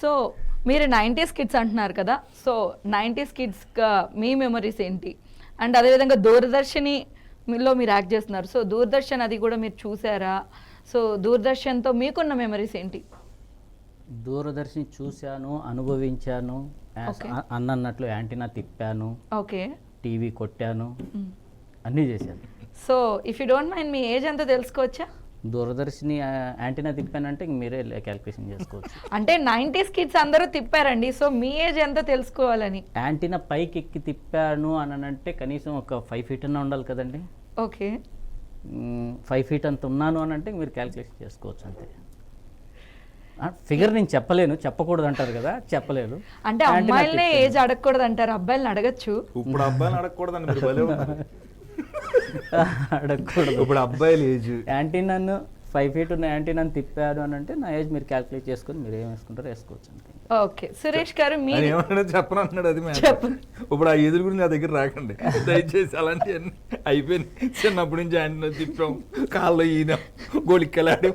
So మీరు 90s kids అంటున్నారు కదా, సో 90s కిడ్స్గా మీ మెమరీస్ ఏంటి? అండ్ అదేవిధంగా దూరదర్శనిలో మీరు యాక్ట్ చేస్తున్నారు, సో దూరదర్శన్ అది కూడా మీరు చూసారా? సో దూరదర్శన్తో మీకున్న మెమరీస్ ఏంటి? దూరదర్శన్ చూశాను, అనుభవించాను, అన్నట్లు యాంటీనా తిప్పాను, ఓకే, టీవీ కొట్టాను, అన్నీ చేశాను. So if you don't mind me age ఎంత తెలుసుకోవచ్చా? దూరదర్శిని యాంటీనా తిప్పానంటే ఇంక మీరే క్యాల్కులేషన్ చేసుకోవచ్చు. అంటే 90s కిడ్స్ అందరూ తిప్పారండి, సో మీ ఏజ్ ఎంత తెలుసుకోవాలని. యాంటీనా పైకి ఎక్కి తిప్పాను అని అంటే కనీసం ఒక 5 feet అన్న ఉండాలి కదండి. ఓకే, 5 feet అంత ఉన్నాను అని అంటే మీరు క్యాల్కులేషన్ చేసుకోవచ్చు అంతే. ఫిగర్ నేను చెప్పలేను, చెప్పకూడదు అంటారు కదా, చెప్పలేదు. అంటే అమ్మాయిలనే ఏజ్ అడగకూడదు అంటారు, అబ్బాయిలను అడగచ్చు. ఇప్పుడు అబ్బాయిలు అడగకూడదండి, మీరు భలే ఉన్నారు. అడగకూడదు. ఇప్పుడు అబ్బాయిల ఏజ్ యాంటీనాను 5 feet ఉన్న యాంటీనాను తిప్పారు అని అంటే నా ఏజ్ మీరు క్యాల్కులేట్ చేసుకొని మీరు ఏం వేసుకుంటారో వేసుకోవచ్చు అంతే. ఓకే, సురేష్ గారు మీ ఏమన్నా చెప్పను అన్నాడు, అది ఇప్పుడు ఆ ఏజ్ గురించి నా దగ్గర రాకండి దయచేసి. అలాంటివన్నీ అయిపోయినాయి. చిన్నప్పటి నుంచి యాంటీనా తిప్పాం, కాళ్ళు ఈయన గోలిక్కలాడు.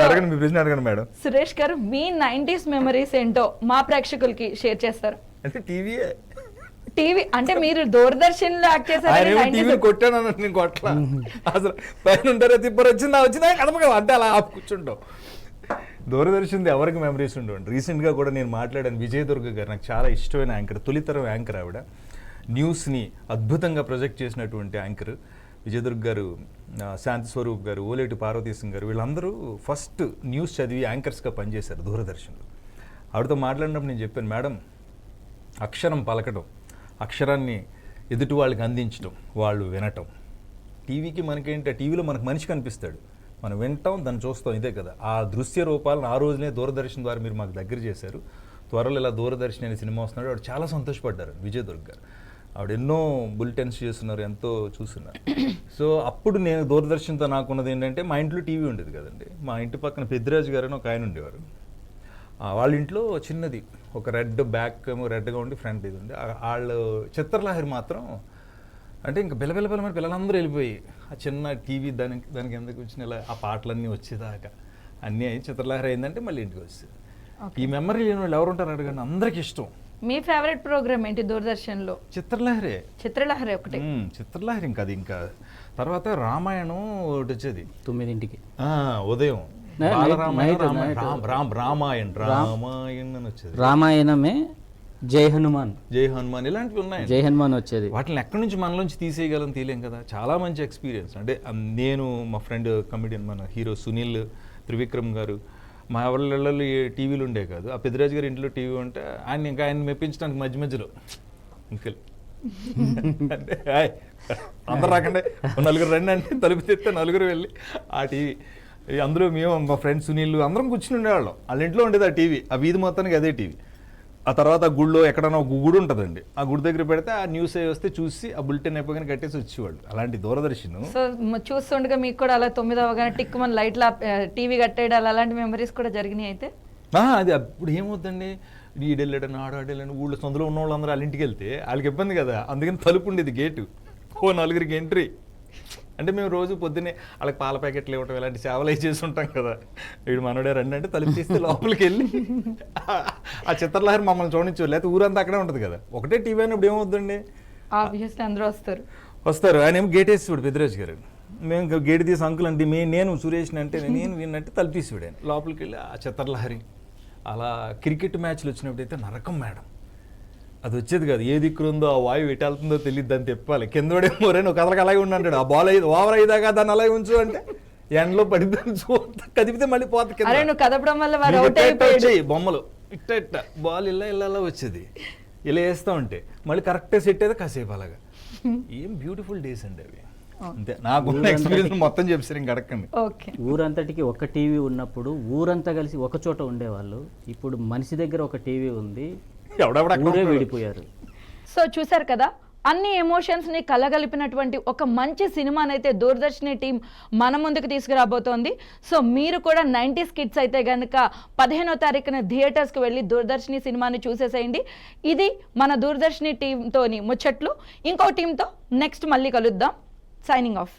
అడగండి, మీ ప్రశ్న అడగండి మేడం. సురేష్ గారు మీ 90s మెమరీస్ ఏంటో మా ప్రేక్షకులకి షేర్ చేస్తారు. అంటే టీవీ అంటే మీరు దూరదర్శన్ లో యాక్ట్ టీవీ కొట్టాను అన్నట్టు, నేను కొట్టలా. అసలు పైన ఉంటారా తిప్పరు వచ్చిందా కదపగా అంటే అలా ఆపు కూర్చుంటాం. దూరదర్శన్ది ఎవరికి మెమరీస్ ఉండవండి. రీసెంట్గా కూడా నేను మాట్లాడాను విజయదుర్గ గారు, నాకు చాలా ఇష్టమైన యాంకర్, తొలితరం యాంకర్ ఆవిడ. న్యూస్ని అద్భుతంగా ప్రొజెక్ట్ చేసినటువంటి యాంకర్ విజయదుర్గ గారు, శాంతి స్వరూప్ గారు, ఓలేటి పార్వతీశం గారు, వీళ్ళందరూ ఫస్ట్ న్యూస్ చదివి యాంకర్స్గా పనిచేశారు దూరదర్శన్లో. ఆవిడతో మాట్లాడినప్పుడు నేను చెప్పాను, మేడం అక్షరం పలకడం, అక్షరాన్ని ఎదుటి వాళ్ళకి అందించడం, వాళ్ళు వినటం. టీవీకి మనకేంటి, టీవీలో మనకు మనిషి కనిపిస్తాడు, మనం వింటాం, దాన్ని చూస్తాం, ఇదే కదా. ఆ దృశ్య రూపాలను ఆ రోజునే దూరదర్శన్ ద్వారా మీరు మాకు దగ్గర చేశారు. త్వరలో ఇలా దూరదర్శన్ అనే సినిమా వస్తున్నాడు. ఆవిడ చాలా సంతోషపడ్డారు విజయదుర్గ గారు. ఆవిడ ఎన్నో బులెటిన్స్ చేస్తున్నారు, ఎంతో చూస్తున్నారు. సో అప్పుడు నేను దూరదర్శన్తో నాకున్నది ఏంటంటే, మా ఇంట్లో టీవీ ఉండేది కదండి. మా ఇంటి పక్కన పెద్దిరాజు గారు అని ఒక ఆయన ఉండేవారు. వాళ్ళ ఇంట్లో చిన్నది ఒక రెడ్ బ్యాక్ ఏమో రెడ్గా ఉండి ఫ్రంట్ ఇది ఉంది. వాళ్ళు చిత్రలహరి మాత్రం అంటే ఇంకా బిలబిలబిలమని పిల్లలందరూ వెళ్ళిపోయి ఆ చిన్న టీవీ దానికి ఎందుకు వచ్చిన ఇలా ఆ పాటలన్నీ వచ్చేదాకా అన్నీ అయ్యి చిత్రలహరి అయిందంటే మళ్ళీ ఇంటికి వస్తుంది. ఈ మెమరీ లేని వాళ్ళు ఎవరు ఉంటారు అడగండి, అందరికి ఇష్టం. మీ ఫేవరెట్ ప్రోగ్రామ్ ఏంటి దూరదర్శన్లో? చిత్రలహరి ఒకటి. చిత్రలహరి ఇంకా అది, ఇంకా తర్వాత రామాయణం ఒకటి వచ్చేది 9ంటికి ఉదయం. రామాయణమే, జై హనుమాన్ ఇలాంటివి ఉన్నాయి. జై హనుమాన్ వచ్చేది. వాటిని ఎక్కడి నుంచి మనలోంచి తీసేయగలం, తీయలేం కదా. చాలా మంచి ఎక్స్పీరియన్స్. అంటే నేను, మా ఫ్రెండ్ కమెడియన్ మన హీరో సునీల్ త్రివిక్రమ్ గారు, మా ఎవరిళ్ళలో టీవీలు ఉండే కాదు. ఆ పెద్దిరాజు గారి ఇంట్లో టీవీ ఉంటే ఆయన మెప్పించడానికి మధ్య మధ్యలో అంకుల్ అంటే అందరు రాకండి, నలుగురు రండి అంటే తలుపు తెస్తే నలుగురు వెళ్ళి ఆ టీవీ, అందులో మేము మా ఫ్రెండ్స్ సునీల్ అందరం కూర్చుని ఉండేవాళ్ళం. వాళ్ళ ఇంట్లో ఉండేది ఆ టీవీ, ఆ వీధి మొత్తానికి అదే టీవీ. ఆ తర్వాత ఆ గుడిలో ఎక్కడైనా ఒక గుడి ఉంటుందండి, ఆ గుడి దగ్గర పెడితే ఆ న్యూస్ వస్తే చూసి ఆ బులెటిన్ అయిపోగానే కట్టేసి వచ్చేవాళ్ళు. అలాంటి దూరదర్శన్. సో చూస్తుండగా మీకు కూడా అలా 9 అవగానే టిక్ మన లైట్లా టీవీ కట్టేయడాలు అలాంటి మెమరీస్ కూడా జరిగినాయి అయితే? అది అప్పుడు ఏమవుతుందండి, ఈడెళ్ళాడని ఆడాడెళ్ళని ఊళ్ళో సొంతలో ఉన్న వాళ్ళందరూ వాళ్ళ ఇంటికి వెళ్తే వాళ్ళకి ఇబ్బంది కదా, అందుకని తలుపు ఉండేది, గేటు, ఓ నలుగురికి ఎంట్రీ. అంటే మేము రోజు పొద్దున్నే వాళ్ళకి పాల ప్యాకెట్లు ఇవ్వటం ఇలాంటి సేవలు అవి చేసి ఉంటాం కదా. వీడు మనోడే రండి అంటే తలుపు తీస్తే లోపలికి వెళ్ళి ఆ చిత్రలహరి మమ్మల్ని చూడనిచ్చు, లేకపోతే ఊరంతా అక్కడే ఉంటుంది కదా. ఒకటే టీవీ అయినప్పుడు ఏమవుతుందండి, అందరూ వస్తారు. ఆయన ఏమో గేట్ వేసి పెద్దిరాజు గారు, మేము గేట్ తీసి అంకుల్ అంటే నేను సురేష్ అంటే నేను విన్నట్టు తలుపు తీసి విడాను. లోపలికి వెళ్ళి ఆ చిత్రలహరి. అలా క్రికెట్ మ్యాచ్లు వచ్చినప్పుడు అయితే నరకం మేడం, అది వచ్చేది కాదు. ఏ దిక్కురుందో ఆ వాయువు ఎటు వెళ్తుందో తెలియదు, దాన్ని తిప్పాలి. కిందోడేమో రే నువ్వు కదలకి అలాగే ఉన్నాడు, ఆ బాల్ అయ్యి ఓవర్ అయ్యేదాకా దాన్ని అలాగే ఉంచు అంటే ఎండలో పడిద్దాం కదిపితే మళ్ళీ పోత బొమ్మలు ఇట్ట ఇట్ట బాల్ ఇలా వచ్చేది, ఇలా వేస్తూ ఉంటే మళ్ళీ కరెక్ట్గా సెట్ అయితే కాసేపు అలాగా. ఏం బ్యూటిఫుల్ డేస్ అండి అవి. అంతే నాకు ఎక్స్పీరియన్స్ మొత్తం చెప్పారు, ఇంక అడగండి. ఊరంతటికి ఒక టీవీ ఉన్నప్పుడు ఊరంతా కలిసి ఒక చోట ఉండేవాళ్ళు. ఇప్పుడు మనిషి దగ్గర ఒక టీవీ ఉంది, ఊరే విడిపోయారు. సో చూసారు కదా, అన్ని ఎమోషన్స్ని కలగలిపినటువంటి ఒక మంచి సినిమానైతే దూరదర్శని టీం మన ముందుకు తీసుకురాబోతోంది. సో మీరు కూడా 90s కిడ్స్ అయితే కనుక 15వ తారీఖున థియేటర్స్కి వెళ్ళి దూరదర్శని సినిమాని చూసేసేయండి. ఇది మన దూరదర్శని టీంతోని ముచ్చట్లు. ఇంకో టీంతో నెక్స్ట్ మళ్ళీ కలుద్దాం. Signing off.